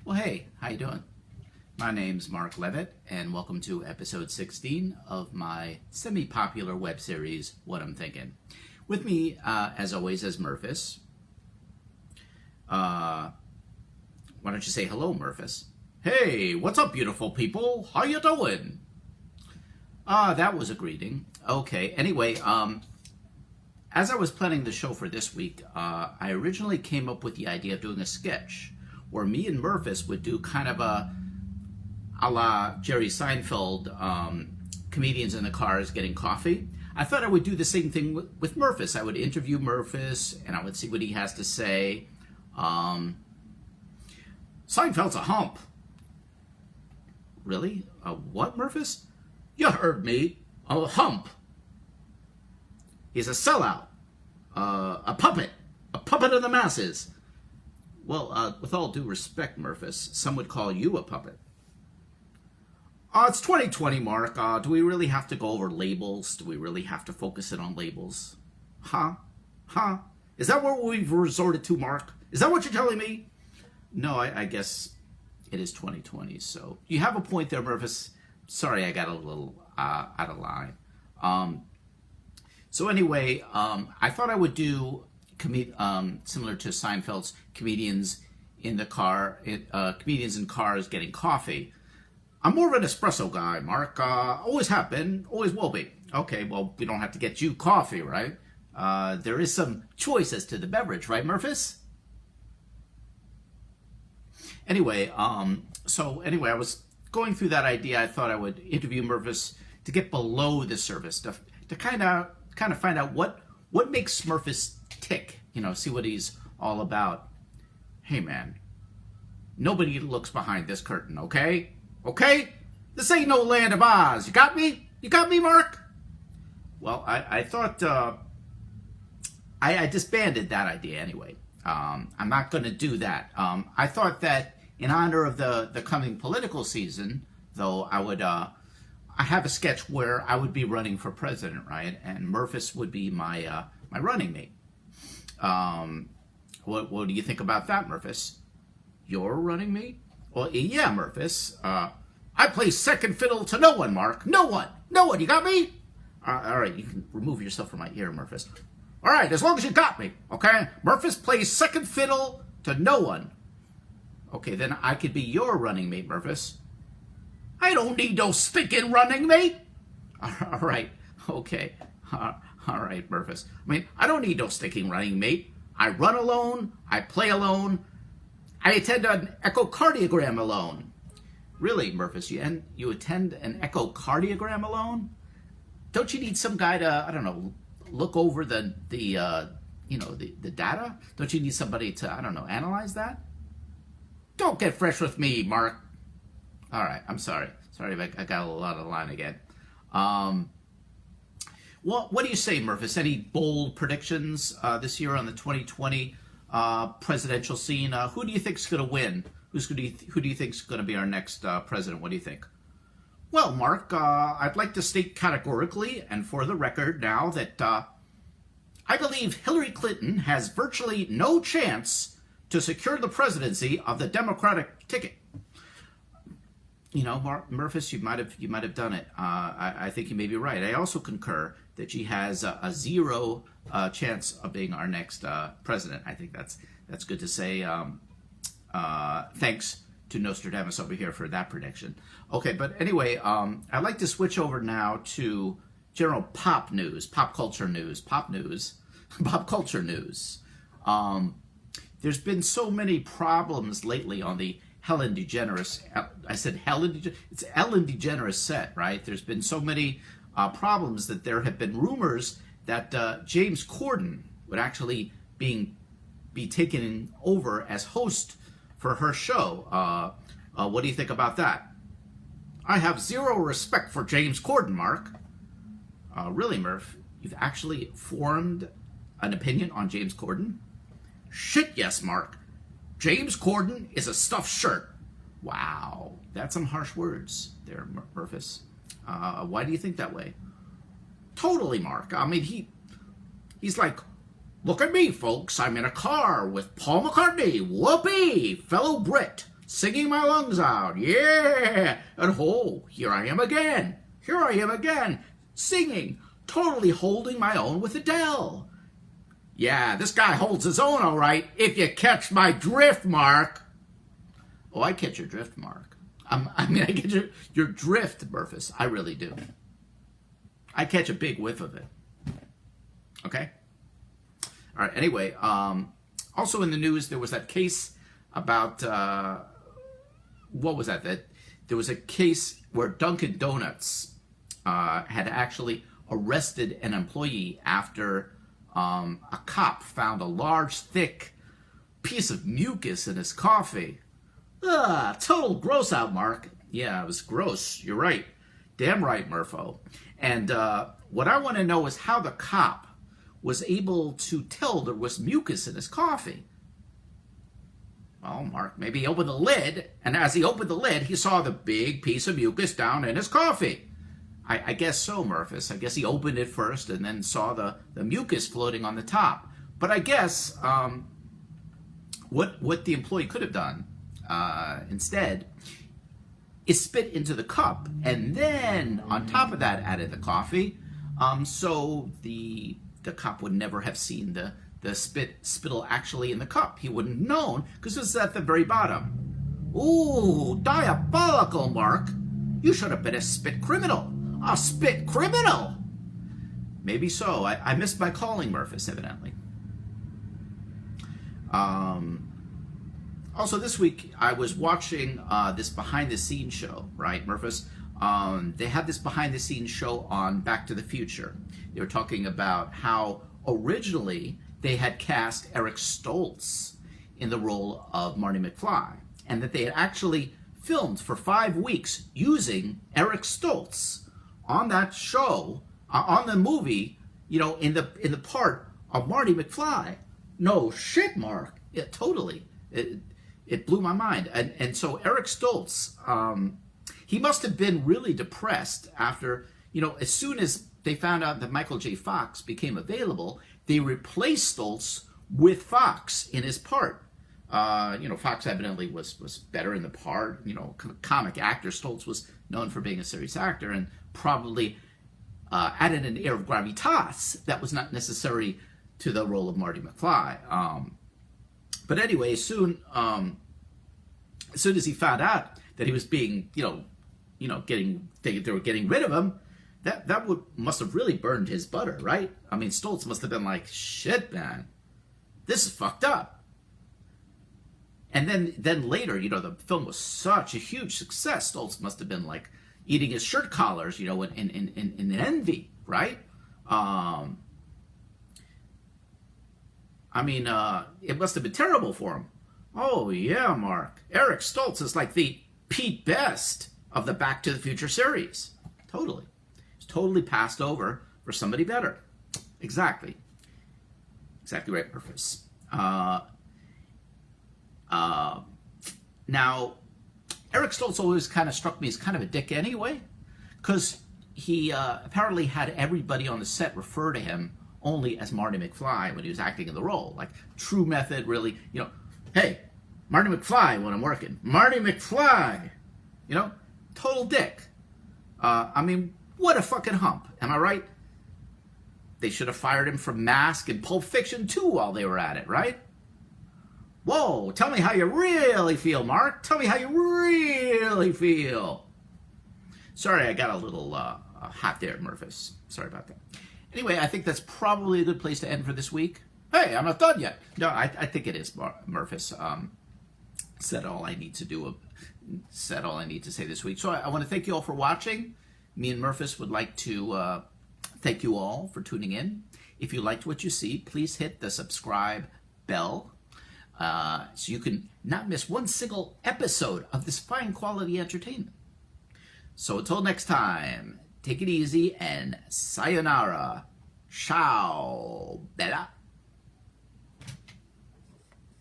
Well, hey, how you doing? My name's Mark Levitt, and welcome to episode 16 of my semi-popular web series, What I'm Thinking. With me, as always, is Merfis. Why don't you say hello, Merfis? Hey, what's up, beautiful people? How you doing? That was a greeting. Okay, anyway, as I was planning the show for this week, I originally came up with the idea of doing a sketch where me and Merfis would do kind of a la Jerry Seinfeld, comedians in the cars getting coffee. I thought I would do the same thing with Merfis. I would interview Merfis, and I would see what he has to say. Seinfeld's a hump. Really? What, Merfis? You heard me. A hump. He's a sellout. A puppet of the masses. Well, with all due respect, Merfis, some would call you a puppet. It's 2020, Mark. Do we really have to go over labels? Do we really have to focus in on labels? Huh? Is that what we've resorted to, Mark? Is that what you're telling me? No, I guess it is 2020, so you have a point there, Merfis. Sorry, I got a little out of line. So anyway, I thought I would do similar to Seinfeld's comedians in the car, comedians in cars getting coffee. I'm more of an espresso guy, Mark. Always have been, always will be. Okay, well, we don't have to get you coffee, right? There is some choice as to the beverage, right, Merfis? Anyway, I was going through that idea. I thought I would interview Merfis to get below the surface, to kind of find out what makes Merfis tick, see what he's all about. Hey, man, nobody looks behind this curtain, okay? Okay? This ain't no land of Oz. You got me? You got me, Mark? Well, I thought I disbanded that idea anyway. I'm not going to do that. I thought that in honor of the coming political season, though, I have a sketch where I would be running for president, right? And Merfis would be my running mate. What do you think about that, Merfis? Your running mate? Well, yeah, Merfis. I play second fiddle to no one, Mark. No one. You got me? All right, you can remove yourself from my ear, Merfis. All right, as long as you got me, okay? Merfis plays second fiddle to no one. Okay, then I could be your running mate, Merfis. I don't need no stinking running mate. All right, okay. All right, Merfis. I don't need no stinking running mate. I run alone. I play alone. I attend an echocardiogram alone. Really, Merfis, you attend an echocardiogram alone? Don't you need some guy to, I don't know, look over the data? Don't you need somebody to, I don't know, analyze that? Don't get fresh with me, Mark. All right, I'm sorry. Sorry if I got a lot of the line again. Well, what do you say, Merfis? Any bold predictions this year on the 2020 presidential scene? Who do you think's going to win? Who do you think's going to be our next president? What do you think? Well, Mark, I'd like to state categorically and for the record now that I believe Hillary Clinton has virtually no chance to secure the presidency of the Democratic ticket. Merfis, you might have done it. I think you may be right. I also concur that she has a zero chance of being our next president. I think that's good to say. Thanks to Nostradamus over here for that prediction. Okay, but anyway, I'd like to switch over now to general pop culture news. There's been so many problems lately on the Ellen DeGeneres. I said it's Ellen DeGeneres set, right? There's been so many problems that there have been rumors that James Corden would actually be taken over as host for her show. What do you think about that? I have zero respect for James Corden, Mark. Really, Murph? You've actually formed an opinion on James Corden? Shit, yes, Mark. James Corden is a stuffed shirt. Wow, that's some harsh words there, Merfis. Why do you think that way? Totally, Mark. He's like, look at me, folks. I'm in a car with Paul McCartney. Whoopee, fellow Brit. singing my lungs out. Yeah! And oh, here I am again. Here I am again, singing, totally holding my own with Adele. Yeah, this guy holds his own all right, if you catch my drift, Mark. Oh, I catch your drift, Mark. I get your drift, Merfis. I really do. I catch a big whiff of it. Okay? All right, anyway, also in the news, there was that case about, what was that? There was a case where Dunkin' Donuts had actually arrested an employee after a cop found a large, thick piece of mucus in his coffee. Total gross out, Mark. Yeah, it was gross. You're right. Damn right, Murpho. And what I want to know is how the cop was able to tell there was mucus in his coffee. Well, Mark, maybe he opened the lid, and as he opened the lid, he saw the big piece of mucus down in his coffee. I guess so, Merfis. I guess he opened it first and then saw the mucus floating on the top. But I guess what the employee could have done instead is spit into the cup and then on top of that added the coffee. So the cop would never have seen the spittle actually in the cup. He wouldn't have known because it was at the very bottom. Ooh, diabolical, Mark. You should have been a spit criminal. A spit criminal! Maybe so. I missed my calling, Merfis, evidently. Also, this week, I was watching this behind-the-scenes show, right, Merfis? They had this behind-the-scenes show on Back to the Future. They were talking about how originally they had cast Eric Stoltz in the role of Marty McFly, and that they had actually filmed for 5 weeks using Eric Stoltz on that show, on the movie, you know, in the part of Marty McFly. No shit, Mark. Yeah, totally. It blew my mind. And so Eric Stoltz, he must have been really depressed after, you know, as soon as they found out that Michael J. Fox became available, they replaced Stoltz with Fox in his part. You know, Fox evidently was better in the part. You know, comic actor. Stoltz was known for being a serious actor and probably added an air of gravitas that was not necessary to the role of Marty McFly. But anyway, as soon as he found out that he was being, they were getting rid of him, that must have really burned his butter, right? I mean, Stoltz must have been like, shit, man, this is fucked up. And then later, you know, the film was such a huge success. Stoltz must have been like eating his shirt collars, you know, in envy, right? It must have been terrible for him. Oh yeah, Mark. Eric Stoltz is like the Pete Best of the Back to the Future series. Totally. He's totally passed over for somebody better. Exactly. Exactly right, Merfis. Now, Eric Stoltz always kind of struck me as kind of a dick anyway, because he apparently had everybody on the set refer to him only as Marty McFly when he was acting in the role. Like, true method, really, you know, hey, Marty McFly when I'm working. Marty McFly! You know, total dick. What a fucking hump. Am I right? They should have fired him from Mask and Pulp Fiction too while they were at it, right? Whoa, tell me how you really feel, Mark. Tell me how you really feel. Sorry, I got a little hot there, Merfis. Sorry about that. Anyway, I think that's probably a good place to end for this week. Hey, I'm not done yet. No, I think it is, Merfis. Said all I need to do. Said all I need to say this week. So I want to thank you all for watching. Me and Merfis would like to thank you all for tuning in. If you liked what you see, please hit the subscribe bell so you can not miss one single episode of this fine quality entertainment. So until next time, take it easy and sayonara. Ciao, Bella.